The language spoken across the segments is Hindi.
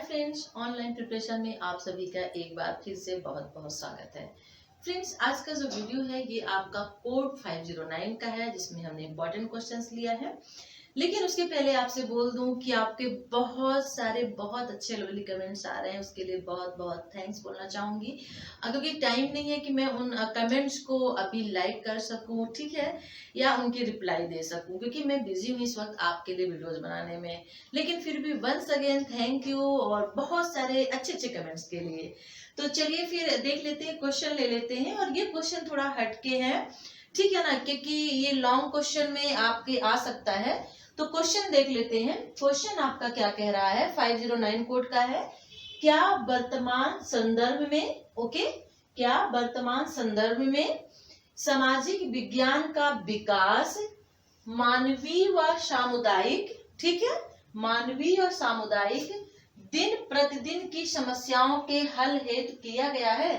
फ्रेंड्स, ऑनलाइन प्रिपरेशन में आप सभी का एक बार फिर से बहुत बहुत स्वागत है। फ्रेंड्स, आज का जो वीडियो है ये आपका कोड 509 का है, जिसमें हमने इम्पोर्टेंट क्वेश्चंस लिया है। लेकिन उसके पहले आपसे बोल दूं कि आपके बहुत सारे बहुत अच्छे लवली कमेंट्स आ रहे हैं, उसके लिए बहुत बहुत थैंक्स बोलना चाहूंगी। क्योंकि टाइम नहीं है कि मैं उन कमेंट्स को अभी लाइक कर सकूं, ठीक है, या उनकी रिप्लाई दे सकूं, क्योंकि मैं बिजी हूँ इस वक्त आपके लिए वीडियोस बनाने में। लेकिन फिर भी वंस अगेन थैंक यू, और बहुत सारे अच्छे अच्छे कमेंट्स के लिए। तो चलिए फिर देख लेते हैं, क्वेश्चन ले लेते हैं। और ये क्वेश्चन थोड़ा हटके है, ठीक है ना, क्योंकि ये लॉन्ग क्वेश्चन में आपके आ सकता है। तो क्वेश्चन देख लेते हैं। क्वेश्चन आपका क्या कह रहा है, 509 कोड का है। क्या वर्तमान संदर्भ में, ओके, क्या वर्तमान संदर्भ में सामाजिक विज्ञान का विकास मानवीय व सामुदायिक, ठीक है, मानवीय और सामुदायिक दिन प्रतिदिन की समस्याओं के हल हेतु किया गया है?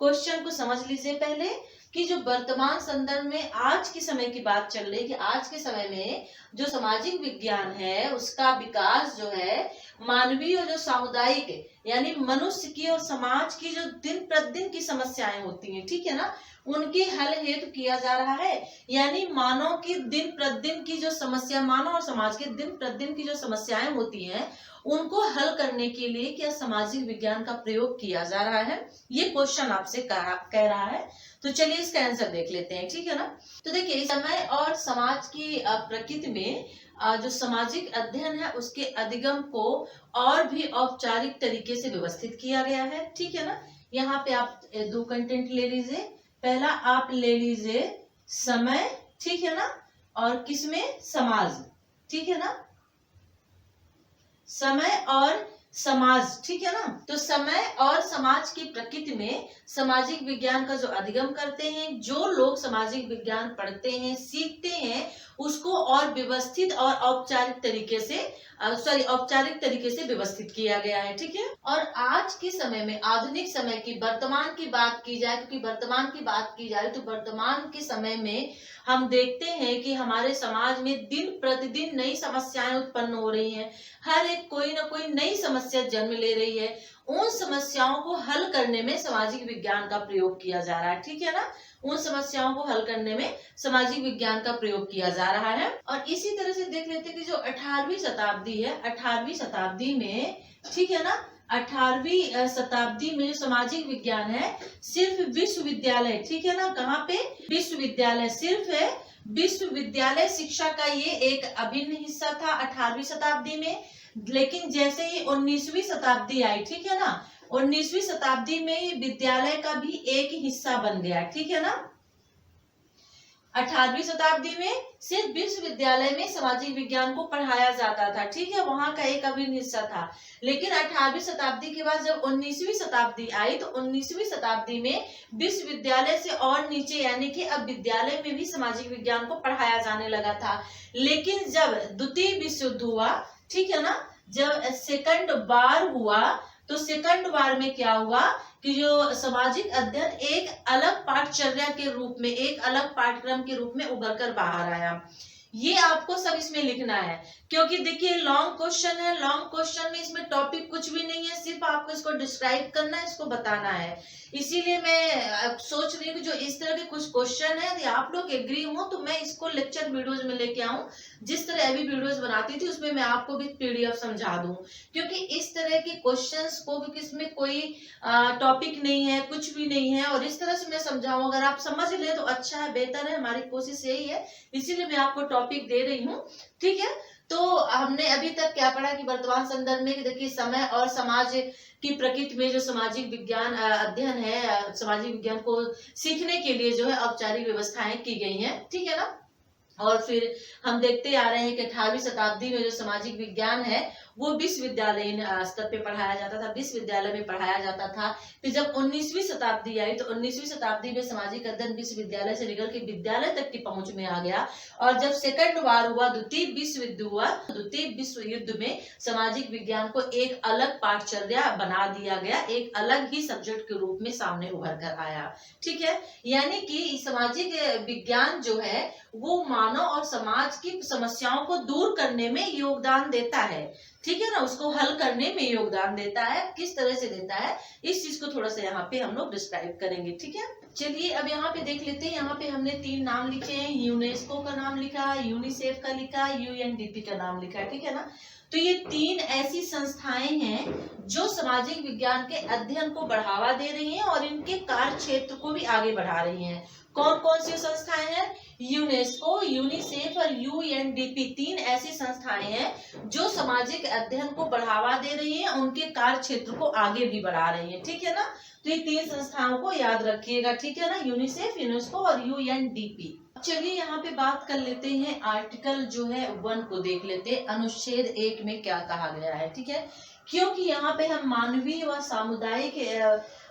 क्वेश्चन को समझ लीजिए पहले कि जो वर्तमान संदर्भ में आज के समय की बात चल रही है कि आज के समय में जो सामाजिक विज्ञान है उसका विकास जो है मानवीय और जो सामुदायिक यानी मनुष्य की और समाज की जो दिन प्रतिदिन की समस्याएं होती हैं, ठीक है ना, उनके हल हेतु किया जा रहा है। यानी मानव की दिन प्रतिदिन की जो समस्या, मानव और समाज के दिन प्रतिदिन की जो समस्याएं होती हैं उनको हल करने के लिए क्या सामाजिक विज्ञान का प्रयोग किया जा रहा है? ये क्वेश्चन आपसे कह रहा है। तो चलिए इसका आंसर देख लेते हैं, ठीक है ना। तो देखिए, समय और समाज की प्रकृति में जो सामाजिक अध्ययन है उसके अधिगम को और भी औपचारिक तरीके से व्यवस्थित किया गया है, ठीक है ना। यहाँ पे आप दो कंटेंट ले लीजिए। पहला आप ले लीजिए समय, ठीक है ना, और किसमें, समाज, ठीक है ना, समय और समाज, ठीक है ना। तो समय और समाज की प्रकृति में सामाजिक विज्ञान का जो अधिगम करते हैं, जो लोग सामाजिक विज्ञान पढ़ते हैं, सीखते हैं, उसको और व्यवस्थित और औपचारिक तरीके से औपचारिक तरीके से व्यवस्थित किया गया है, ठीक है। और आज के समय में, आधुनिक समय की, वर्तमान की बात की जाए, क्योंकि वर्तमान की बात की जाए तो वर्तमान के समय में हम देखते हैं कि हमारे समाज में दिन प्रतिदिन नई समस्याएं उत्पन्न हो रही हैं। हर एक कोई ना कोई नई समस्या जन्म ले रही है। उन समस्याओं को हल करने में सामाजिक विज्ञान का प्रयोग किया जा रहा है, ठीक है ना। उन समस्याओं को हल करने में सामाजिक विज्ञान का प्रयोग किया जा रहा है। और इसी तरह से देख लेते हैं कि जो 18वीं शताब्दी है, 18वीं शताब्दी में, ठीक है ना, 18वीं शताब्दी में जो सामाजिक विज्ञान है सिर्फ विश्वविद्यालय, ठीक है ना, कहाँ पे, विश्वविद्यालय, सिर्फ है विश्वविद्यालय शिक्षा का ये एक अभिन्न हिस्सा था 18वीं शताब्दी में। लेकिन जैसे ही 19वीं शताब्दी आई, ठीक है ना, 19वीं शताब्दी में विद्यालय का भी एक हिस्सा बन गया, ठीक है ना। 18वीं शताब्दी में सिर्फ विश्वविद्यालय में सामाजिक विज्ञान को पढ़ाया जाता था, ठीक है, वहां का एक अभिन्न हिस्सा था। लेकिन 18वीं शताब्दी के बाद जब 19वीं शताब्दी आई तो 19वीं शताब्दी में विश्वविद्यालय से और नीचे यानी कि अब विद्यालय में भी सामाजिक विज्ञान को पढ़ाया जाने लगा था। लेकिन जब द्वितीय विश्व युद्ध हुआ, ठीक है ना, जब सेकंड वार हुआ तो सेकंड वार में क्या हुआ कि जो सामाजिक अध्ययन एक अलग पाठचर्या के रूप में, एक अलग पाठ्यक्रम के रूप में उभर कर बाहर आया। ये आपको सब इसमें लिखना है, क्योंकि देखिए लॉन्ग क्वेश्चन है। लॉन्ग क्वेश्चन में इसमें टॉपिक कुछ भी नहीं है, सिर्फ आपको इसको डिस्क्राइब करना है, इसको बताना है। इसीलिए मैं सोच रही हूँ कि जो इस तरह के कुछ क्वेश्चन है, यदि आप लोग एग्री हो तो मैं इसको लेक्चर वीडियोज में लेके आऊं। जिस तरह अभी वीडियोज बनाती थी उसमें मैं आपको भी PDF समझा दूं, क्योंकि इस तरह के क्वेश्चंस को, क्योंकि इसमें कोई टॉपिक नहीं है, कुछ भी नहीं है, और इस तरह से मैं समझाऊं, अगर आप समझ ले तो अच्छा है, बेहतर है, हमारी कोशिश यही है। इसीलिए मैं आपको टॉपिक दे रही हूँ, ठीक है। तो हमने अभी तक क्या पढ़ा कि वर्तमान संदर्भ में देखिए समय और समाज की प्रकृति में जो सामाजिक विज्ञान अध्ययन है, सामाजिक विज्ञान को सीखने के लिए जो है औपचारिक व्यवस्थाएं की गई हैं, ठीक है ना। और फिर हम देखते आ रहे हैं कि 18वीं शताब्दी में जो सामाजिक विज्ञान है वो विश्वविद्यालय स्तर पे पढ़ाया जाता था, विश्वविद्यालय में पढ़ाया जाता था। फिर जब 19वीं शताब्दी आई तो 19वीं शताब्दी में सामाजिक अध्ययन विश्वविद्यालय से निकल के विद्यालय तक की पहुंच में आ गया। और जब सेकंड वार हुआ, द्वितीय विश्व युद्ध हुआ, द्वितीय विश्व युद्ध में सामाजिक विज्ञान को एक अलग पाठचर्या बना दिया गया, एक अलग ही सब्जेक्ट के रूप में सामने उभर कर आया, ठीक है। यानी कि सामाजिक विज्ञान जो है वो मानव और समाज की समस्याओं को दूर करने में योगदान देता है, ठीक है ना, उसको हल करने में योगदान देता है, किस तरह से देता है इस चीज को थोड़ा सा यहाँ पे हम लोग डिस्क्राइब करेंगे। ठीक है, चलिए अब यहाँ पे देख लेते हैं। यहाँ पे हमने 3 नाम लिखे हैं, यूनेस्को का नाम लिखा, यूनिसेफ का लिखा, यूएनडीपी का नाम लिखा है। ठीक है ना, तो ये 3 ऐसी संस्थाएं हैं जो सामाजिक विज्ञान के अध्ययन को बढ़ावा दे रही हैं और इनके कार्य क्षेत्र को भी आगे बढ़ा रही हैं। कौन कौन सी संस्थाएं हैं? यूनेस्को, यूनिसेफ और यूएनडीपी 3 ऐसी संस्थाएं हैं जो सामाजिक अध्ययन को बढ़ावा दे रही हैं, उनके कार्य क्षेत्र को आगे भी बढ़ा रही हैं। ठीक है ना, तो ये 3 संस्थाओं को याद रखिएगा। ठीक है ना, यूनिसेफ, यूनेस्को और यूएनडीपी। चलिए यहाँ पे बात कर लेते हैं, आर्टिकल जो है 1 को देख लेते हैं, अनुच्छेद 1 में क्या कहा गया है। ठीक है, क्योंकि यहाँ पे हम मानवीय व सामुदायिक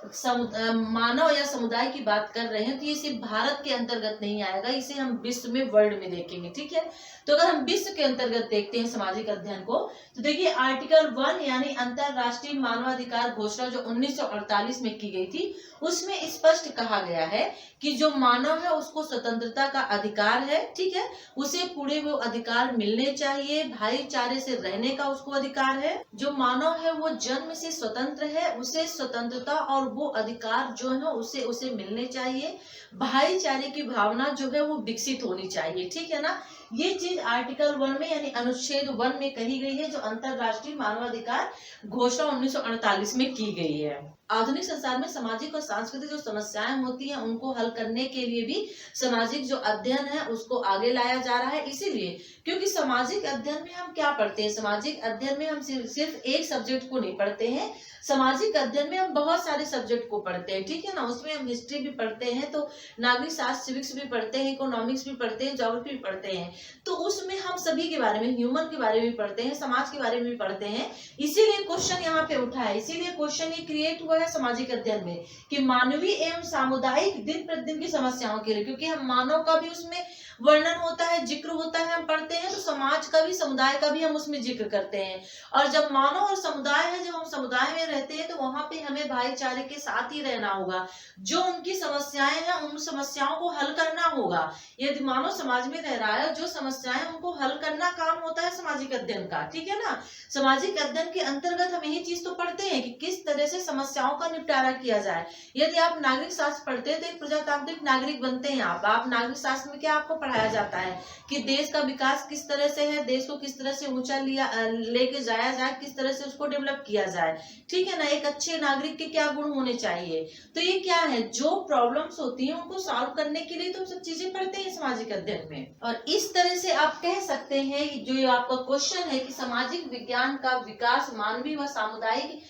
मानव या समुदाय की बात कर रहे हैं, तो ये सिर्फ भारत के अंतर्गत नहीं आएगा, इसे हम विश्व में, वर्ल्ड में देखेंगे। ठीक है, तो अगर हम विश्व के अंतर्गत देखते हैं सामाजिक अध्ययन को, तो देखिए आर्टिकल 1 यानी अंतरराष्ट्रीय मानवाधिकार घोषणा जो 1948 में की गई थी, उसमें स्पष्ट कहा गया है कि जो मानव है उसको स्वतंत्रता का अधिकार है। ठीक है, उसे पूरे वो अधिकार मिलने चाहिए, भाईचारे से रहने का उसको अधिकार है। जो मानव है वो जन्म से स्वतंत्र है, उसे स्वतंत्रता और वो अधिकार जो है उसे मिलने चाहिए। भाईचारे की भावना जो है वो विकसित होनी चाहिए। ठीक है ना, ये चीज आर्टिकल 1 में यानी अनुच्छेद 1 में कही गई है, जो अंतरराष्ट्रीय मानवाधिकार घोषणा 1948 में की गई है। आधुनिक संसार में सामाजिक और सांस्कृतिक जो समस्याएं होती हैं उनको हल करने के लिए भी सामाजिक जो अध्ययन है उसको आगे लाया जा रहा है। इसीलिए क्योंकि सामाजिक अध्ययन में हम क्या पढ़ते हैं, सामाजिक अध्ययन में हम सिर्फ एक सब्जेक्ट को नहीं पढ़ते हैं, सामाजिक अध्ययन में हम बहुत सारे सब्जेक्ट को पढ़ते हैं। ठीक है ना, उसमें हम हिस्ट्री भी पढ़ते हैं, तो नागरिक शास्त्र, सिविक्स भी पढ़ते हैं, इकोनॉमिक्स भी पढ़ते हैं, ज्योग्राफी भी पढ़ते हैं, तो उसमें हम सभी के बारे में, ह्यूमन के बारे में पढ़ते हैं, समाज के बारे में भी पढ़ते हैं। इसीलिए क्वेश्चन यहाँ पे उठा है, इसीलिए क्वेश्चन ये क्रिएट हुआ है सामाजिक अध्ययन में कि मानवीय एवं सामुदायिक दिन प्रतिदिन की समस्याओं के लिए, क्योंकि हम मानव का भी उसमें वर्णन होता है, जिक्र होता है, हम पढ़ते हैं, तो समाज का भी, समुदाय का भी हम उसमें जिक्र करते हैं। और जब मानव और समुदाय है, जब हम समुदाय में रहते हैं तो वहां पे हमें भाईचारे के साथ ही रहना होगा, जो उनकी समस्याएं हैं उन समस्याओं को हल करना होगा। यदि मानव समाज में रह रहा है, जो समस्याएं उनको हल करना काम होता है सामाजिक अध्ययन का। ठीक है ना, सामाजिक अध्ययन के अंतर्गत हम यही चीज तो पढ़ते हैं कि किस तरह से समस्याओं का निपटारा किया जाए। यदि आप नागरिक शास्त्र पढ़ते हैं तो एक प्रजातांत्रिक नागरिक बनते हैं आप नागरिक शास्त्र में क्या आपको पढ़ाया जाता है कि देश का विकास किस तरह से है, देश को किस तरह से ऊंचा लेके जाया जाए, किस तरह से उसको डेवलप किया जाए। ठीक है ना, एक अच्छे नागरिक के क्या गुण होने चाहिए। तो ये क्या है, जो प्रॉब्लम्स होती हैं उनको सॉल्व करने के लिए तो सब चीजें पढ़ते हैं सामाजिक अध्ययन में। और इस तरह से आप कह सकते हैं जो आपका क्वेश्चन है कि सामाजिक विज्ञान का विकास मानवीय व सामुदायिक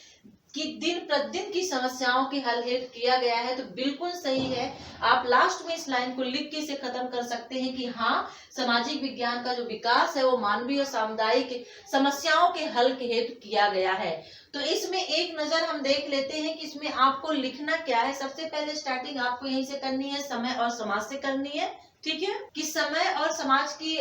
कि दिन प्रतिदिन की समस्याओं के हल हेतु किया गया है, तो बिल्कुल सही है। आप लास्ट में इस लाइन को लिख के इसे खत्म कर सकते हैं कि हाँ, सामाजिक विज्ञान का जो विकास है वो मानवीय और सामुदायिक समस्याओं के हल के हेतु किया गया है। तो इसमें एक नजर हम देख लेते हैं कि इसमें आपको लिखना क्या है। सबसे पहले स्टार्टिंग आपको यहीं से करनी है, समय और समाज से करनी है। ठीक है, कि समय और समाज की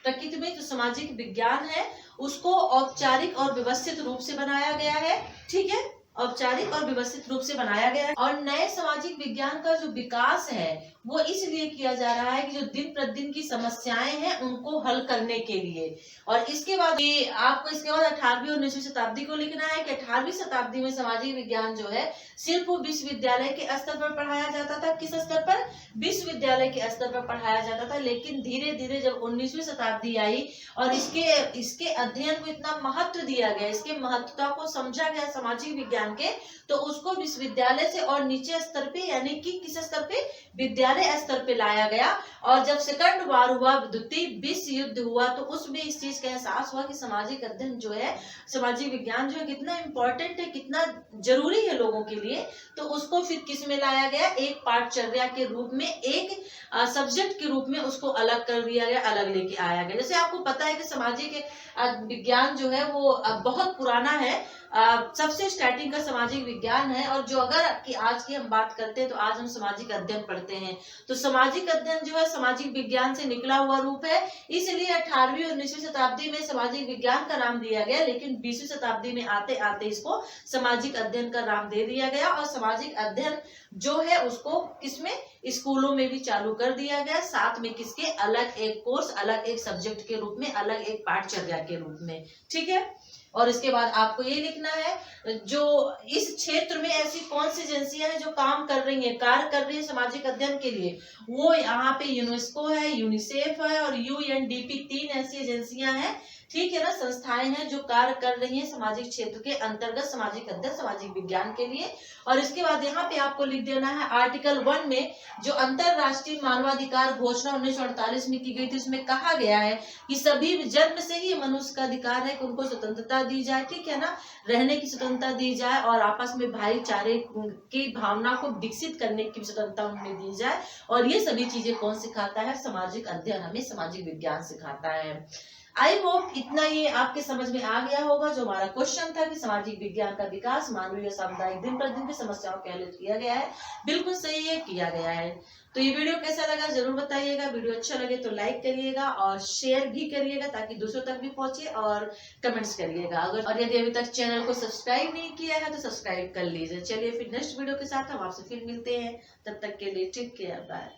प्रकृति में जो सामाजिक विज्ञान है उसको औपचारिक और व्यवस्थित रूप से बनाया गया है। ठीक है, औपचारिक और व्यवस्थित रूप से बनाया गया है। और नए सामाजिक विज्ञान का जो विकास है वो इसलिए किया जा रहा है कि जो दिन प्रतिदिन की समस्याएं हैं उनको हल करने के लिए। और इसके बाद ये आपको इसके बाद 18वीं और 19वीं शताब्दी को लिखना है कि 18वीं शताब्दी में सामाजिक विज्ञान जो है सिर्फ विश्वविद्यालय के स्तर पर पढ़ाया जाता था। किस स्तर पर? विश्वविद्यालय के स्तर पर पढ़ाया जाता था। लेकिन धीरे धीरे जब 19वीं शताब्दी आई और इसके अध्ययन को इतना महत्व दिया गया, इसके महत्वता को समझा गया सामाजिक विज्ञान के, तो उसको विश्वविद्यालय से और नीचे स्तर पे यानी कि किस स्तर पे? विद्यालय स्तर पे लाया गया। और जब सेकंड वार हुआ, द्वितीय विश्व युद्ध हुआ, तो उसमें इस चीज का एहसास हुआ कि सामाजिक अध्ययन जो है, सामाजिक विज्ञान जो है कितना इम्पोर्टेंट है, कितना जरूरी है लोगों के लिए। तो उसको फिर किस में लाया गया? एक पाठचर्या के रूप में, एक सब्जेक्ट के रूप में उसको अलग कर दिया गया, अलग लेके आया गया। जैसे आपको पता है कि सामाजिक विज्ञान जो है वो बहुत पुराना है, सबसे स्टार्टिंग का सामाजिक विज्ञान है। और जो अगर कि आज की हम बात करते हैं तो आज हम सामाजिक अध्ययन पढ़ते हैं, तो सामाजिक अध्ययन जो है सामाजिक विज्ञान से निकला हुआ रूप है। इसलिए 18वीं और 19वीं शताब्दी में सामाजिक विज्ञान का नाम दिया गया, लेकिन 20वीं शताब्दी में आते आते इसको सामाजिक अध्ययन का नाम दे दिया गया। और सामाजिक अध्ययन जो है उसको इसमें स्कूलों में भी चालू कर दिया गया, साथ में किसके? अलग एक कोर्स, अलग एक सब्जेक्ट के रूप में, अलग एक पाठचर्या के रूप में। ठीक है, और इसके बाद आपको ये लिखना है जो इस क्षेत्र में ऐसी कौन सी एजेंसियां हैं जो काम कर रही हैं, कार्य कर रही है सामाजिक अध्ययन के लिए। वो यहाँ पे यूनेस्को है, यूनिसेफ है और यूएनडीपी, 3 ऐसी एजेंसियां हैं, ठीक है ना, संस्थाएं हैं जो कार्य कर रही हैं सामाजिक क्षेत्र के अंतर्गत सामाजिक अध्ययन सामाजिक विज्ञान के लिए। और इसके बाद यहाँ पे आपको लिख देना है आर्टिकल 1 में जो अंतरराष्ट्रीय मानवाधिकार घोषणा 1948 में की गई थी, उसमें कहा गया है कि सभी जन्म से ही मनुष्य का अधिकार है कि उनको स्वतंत्रता दी जाए, ठीक है ना, रहने की स्वतंत्रता दी जाए और आपस में भाईचारे की भावना को विकसित करने की स्वतंत्रता उन्हें दी जाए। और ये सभी चीजें कौन सिखाता है, सामाजिक अध्ययन हमें सामाजिक विज्ञान सिखाता है। आई होप इतना ये आपके समझ में आ गया होगा। जो हमारा क्वेश्चन था कि सामाजिक विज्ञान का विकास मानवीय सामुदायिक दिन प्रतिदिन की समस्याओं के हल किया गया है, बिल्कुल सही है, किया गया है। तो ये वीडियो कैसा लगा जरूर बताइएगा। वीडियो अच्छा लगे तो लाइक करिएगा और शेयर भी करिएगा ताकि दूसरों तक भी पहुंचे, और कमेंट्स करिएगा। और यदि अभी तक चैनल को सब्सक्राइब नहीं किया है तो सब्सक्राइब कर लीजिए। चलिए फिर नेक्स्ट वीडियो के साथ हम आपसे फिर मिलते हैं, तब तक के लिए टेक केयर, बाय।